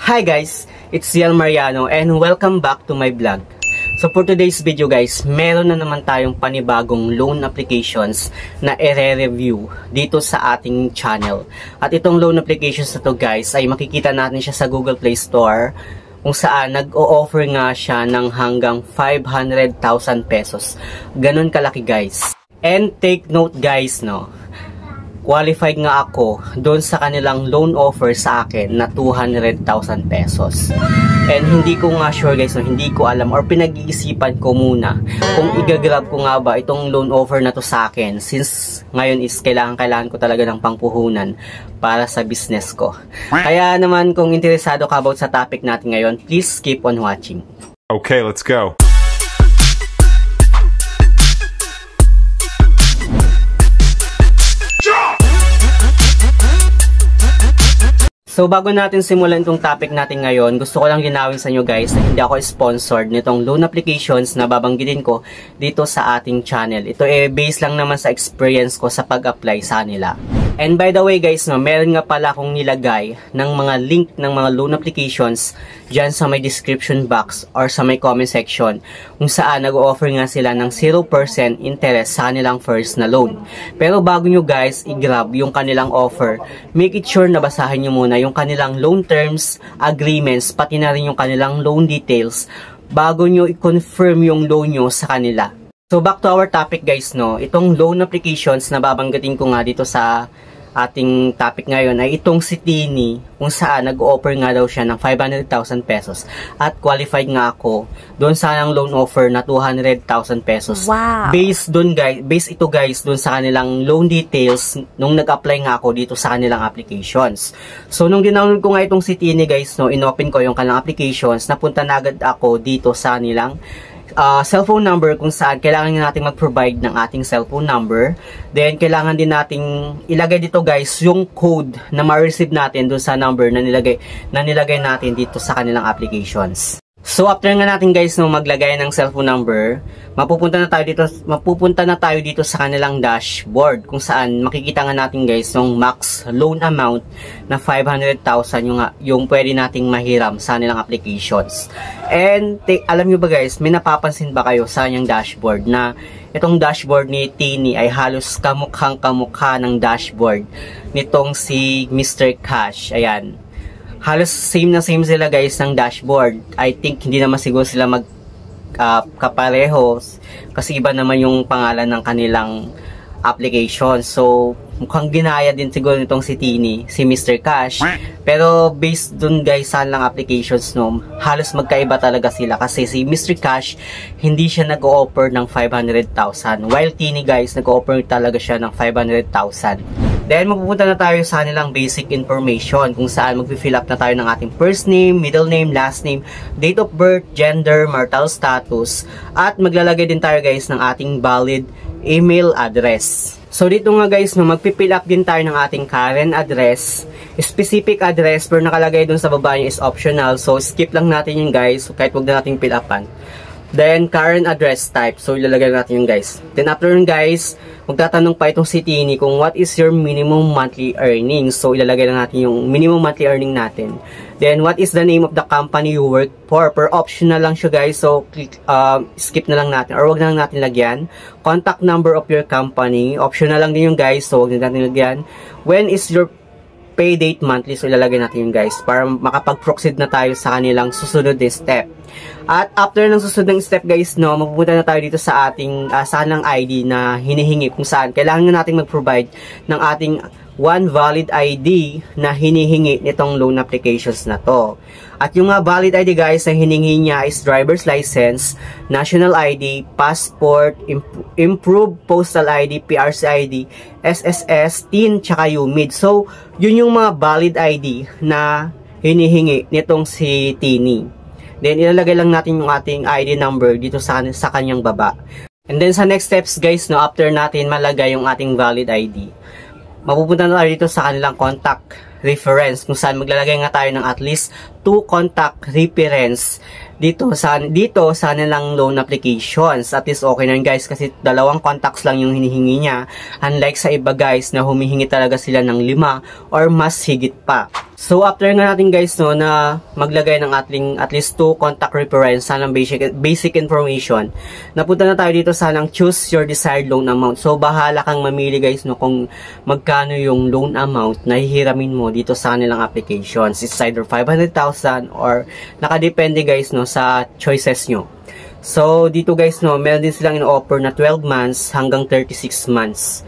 Hi guys, it's Ciel Mariano and welcome back to my vlog. So for today's video guys, meron na naman tayong panibagong loan applications na i-review dito sa ating channel. At itong loan applications na to guys ay makikita natin siya sa Google Play Store, kung saan nag-o-offer nga siya ng hanggang 500,000 pesos. Ganun kalaki guys. And take note guys, no, qualified nga ako doon sa kanilang loan offer sa akin na 200,000 pesos. And hindi ko nga sure guys, no, hindi ko alam or pinag-iisipan ko muna kung i-grab ko nga ba itong loan offer na to sa akin, since ngayon is kailangan ko talaga ng pangpuhunan para sa business ko. Kaya naman kung interesado ka about sa topic natin ngayon, please keep on watching. Okay, let's go. So bago natin simulan itong topic natin ngayon, gusto ko lang linawin sa inyo guys na hindi ako sponsored nitong loan applications na babanggitin ko dito sa ating channel. Ito based lang naman sa experience ko sa pag-apply sa nila. And by the way guys, no, meron nga pala akong nilagay ng mga link ng mga loan applications dyan sa may description box or sa may comment section, kung saan nag-offer nga sila ng 0% interest sa kanilang first na loan. Pero bago nyo guys i-grab yung kanilang offer, make it sure na basahin nyo muna yung kanilang loan terms, agreements, pati na rin yung kanilang loan details bago nyo i-confirm yung loan nyo sa kanila. So back to our topic guys, no, itong loan applications na babanggitin ko nga dito sa ating topic ngayon ay itong si Tini, kung saan nag-offer nga daw siya ng 500,000 pesos at qualified nga ako doon sa kanilang loan offer na 200,000 pesos. Wow. Based ito guys doon sa kanilang loan details nung nag-apply nga ako dito sa kanilang applications. So nung dinownload ko nga itong si Tini guys, no, inopen ko yung kanilang applications, napunta na agad ako dito sa kanilang cellphone number, kung saan kailangan natin mag-provide ng ating cellphone number. Then kailangan din nating ilagay dito guys yung code na ma-receive natin doon sa number na nilagay natin dito sa kanilang applications. So after nga natin guys no maglagay ng cellphone number, mapupunta na tayo dito sa kanilang dashboard, kung saan makikita nga natin guys yung max loan amount na 500,000 yung pwede nating mahiram sa kanilang applications. And alam nyo ba guys, may napapansin ba kayo sa kanyang dashboard na itong dashboard ni Tini ay halos kamukhang-kamukha ng dashboard nitong si Mr. Cash. Ayan, halos same na same sila guys ng dashboard. I think hindi naman siguro sila kapareho kasi iba naman yung pangalan ng kanilang application. So mukhang ginaya din siguro nitong si Tini, si Mr. Cash. Pero based dun guys sa lang applications no, halos magkaiba talaga sila, kasi si Mr. Cash hindi siya nag-o-offer ng 500,000 while Tini guys nag-o-offer talaga siya ng 500,000. Then mapupunta na tayo sa kanilang basic information, kung saan mag-fill up na tayo ng ating first name, middle name, last name, date of birth, gender, marital status, at maglalagay din tayo guys ng ating valid email address. So dito nga guys, no, magpipill up din tayo ng ating current address, specific address, pero nakalagay dun sa baba niya is optional, so skip lang natin yun guys, so kahit wag na natin fill upan. Then current address type, so ilalagay natin yun guys. Then after yun guys, magtatanong pa itong si Tini kung what is your minimum monthly earnings, so ilalagay na natin yung minimum monthly earning natin. Then what is the name of the company you work for, per optional lang siya guys, so skip na lang natin or wag na lang natin lagyan. Contact number of your company, optional lang din yung guys, so wag na natin lagyan. When is your pay date monthly, so ilalagay natin yung guys para makapag-proceed na tayo sa kanilang susunod na step. At after ng susunod ng step guys, no, mapupunta na tayo dito sa ating sa kanilang ID na hinihingi, kung saan kailangan na natin mag-provide ng ating one valid ID na hinihingi nitong loan applications na to. At yung valid ID guys na hiningi niya is driver's license, national ID, passport, improved postal ID, PRC ID, SSS, TIN, tsaka UMID. So yun yung mga valid ID na hinihingi nitong si Tini. Then ilalagay lang natin yung ating ID number dito sa kanyang baba. And then sa next steps guys, no, after natin malagay yung ating valid ID, mapupunta na tayo dito sa kanilang contact reference, kung saan maglalagay nga tayo ng at least 2 contact reference dito sa nilang loan applications. At least okay na yun guys, kasi 2 contacts lang yung hinihingi niya, unlike sa iba guys na humihingi talaga sila ng 5 or mas higit pa. So after nga natin guys no na maglagay ng ating at least 2 contact reference ng basic information, napunta na tayo dito sa nang choose your desired loan amount. So bahala kang mamili guys no kung magkano yung loan amount na hihiramin mo dito sa kanilang applications. It's either 500,000 or nakadepende guys no sa choices nyo. So dito guys no, meron din silang in-offer na 12 months hanggang 36 months.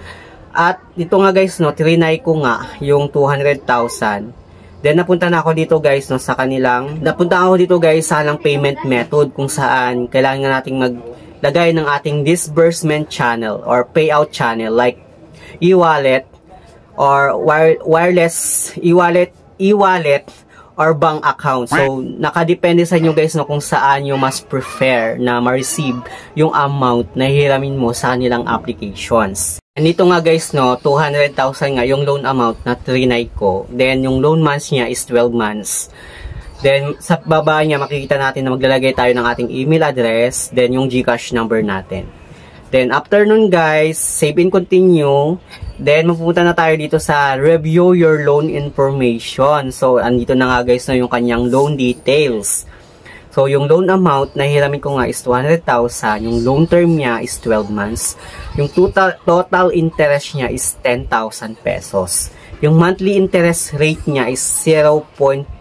At dito nga guys no, trinay ko nga yung 200,000. Then napunta na ako dito guys no sa kanilang, napunta ako dito guys sa kanilang payment method kung saan kailangan nga nating maglagay ng ating disbursement channel or payout channel like e-wallet or wireless e-wallet or bank account. So nakadepende sa inyo guys no kung saan nyo mas prefer na ma-receive yung amount na hihiramin mo sa kanilang applications. And dito nga guys no, 200,000 nga yung loan amount na trinay ko. Then yung loan months niya is 12 months. Then sa baba niya makikita natin na maglalagay tayo ng ating email address, then yung GCash number natin. Then after nun guys, save and continue. Then mapupunta na tayo dito sa review your loan information. So andito na nga guys no yung kanyang loan details. So, yung loan amount na hiramin ko nga is 200,000. Yung loan term niya is 12 months. Yung total interest niya is 10,000 pesos. Yung monthly interest rate niya is 0.42%.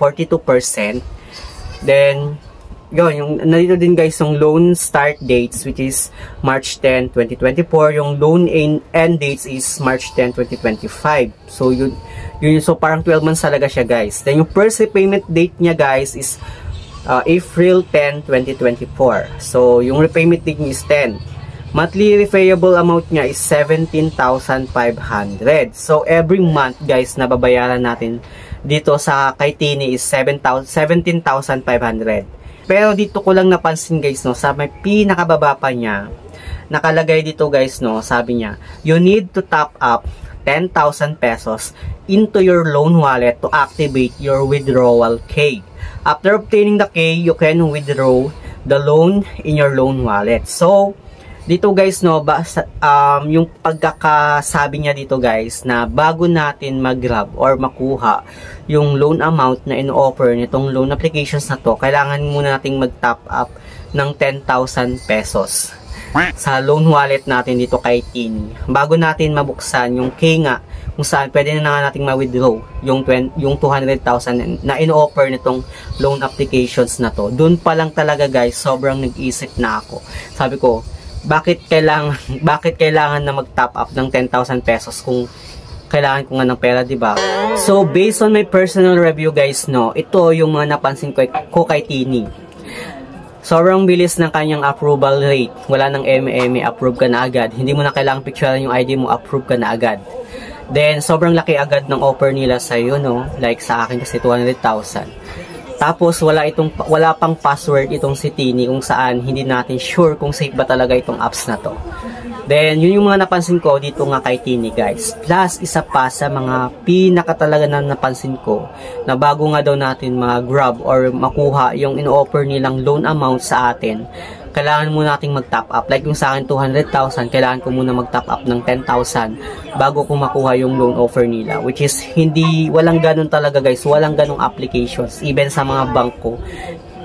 Then, yun, yung nandito din guys yung loan start dates which is March 10, 2024. Yung loan end dates is March 10, 2025. So, yun so parang 12 months talaga siya guys. Then, yung first repayment date niya guys is April 10, 2024. So, yung repayment date niya is 10. Monthly repayable amount niya is 17,500. So, every month, guys, na babayaran natin dito sa kay Tini is 17,500. Pero dito ko lang napansin, guys, no, sa may pinakababa pa niya, nakalagay dito, guys, no, sabi niya, you need to top up 10,000 pesos into your loan wallet to activate your withdrawal key. After obtaining the key, you can withdraw the loan in your loan wallet. So, dito guys, no, yung pagkakasabi niya dito guys, na bago natin mag-grab or makuha yung loan amount na in-offer nitong loan applications na to, kailangan muna nating mag-top up ng 10,000 pesos sa loan wallet natin dito kay Tini. Bago natin mabuksan yung key nga, kung saan pwede na natin ma-withdraw yung 200,000 na in-offer nitong loan applications na to. Doon pa lang talaga guys, sobrang nag-isip na ako. Sabi ko, bakit kailangan na mag-top up ng 10,000 pesos kung kailangan ko nga ng pera, diba? So, based on my personal review guys, no, ito yung mga napansin ko kay Tini. Sobrang bilis ng kanyang approval rate. Wala nang approve ka na agad. Hindi mo na kailangang picturean yung ID mo, approve ka na agad. Then, sobrang laki agad ng offer nila sa iyo, no? Like sa akin kasi 200,000. Tapos, wala pang password itong si Tini kung saan hindi natin sure kung safe ba talaga itong apps na to. Then, yun yung mga napansin ko dito nga kay Tini, guys. Plus, isa pa sa mga pinakatalaga na napansin ko na bago nga daw natin mag-grab or makuha yung in-offer nilang loan amount sa atin, kailangan muna nating mag-top up. Like yung sa akin 200,000, kailangan ko muna mag-top up ng 10,000 bago ko makuha yung loan offer nila. Which is, walang ganun talaga guys. Walang ganung applications. Even sa mga bangko,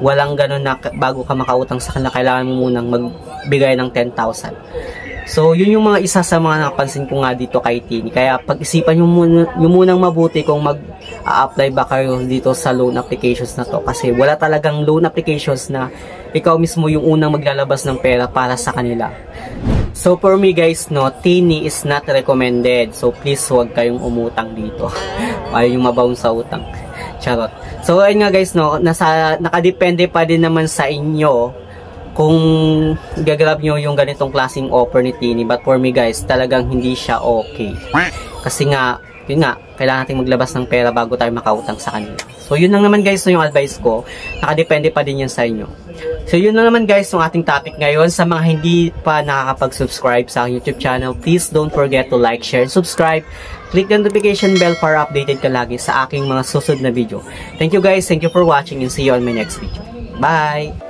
walang ganun na bago ka makautang sa kanila, kailangan mo munang magbigay ng 10,000. So, yun yung mga isa sa mga napansin ko nga dito kay Tini. Kaya pag-isipan nyo munang mabuti kung mag-a-apply ba kayo dito sa loan applications na to. Kasi wala talagang loan applications na ikaw mismo yung unang maglalabas ng pera para sa kanila. So, for me guys, no, Tini is not recommended. So, please huwag kayong umutang dito. Ayaw yung mabounce sa utang. Charot. So, ayun nga guys, no, nakadepende pa din naman sa inyo kung gagrab nyo yung ganitong klaseng offer ni Tini. But for me guys, talagang hindi siya okay. Kasi nga, yun nga, kailangan natin maglabas ng pera bago tayo makautang sa kanila. So yun lang naman guys, yung advice ko. Nakadepende pa din yan sa inyo. So yun lang naman guys, yung ating topic ngayon. Sa mga hindi pa nakakapag-subscribe sa aking YouTube channel, please don't forget to like, share, and subscribe. Click the notification bell para updated ka lagi sa aking mga susunod na video. Thank you guys, thank you for watching, and see you on my next video. Bye!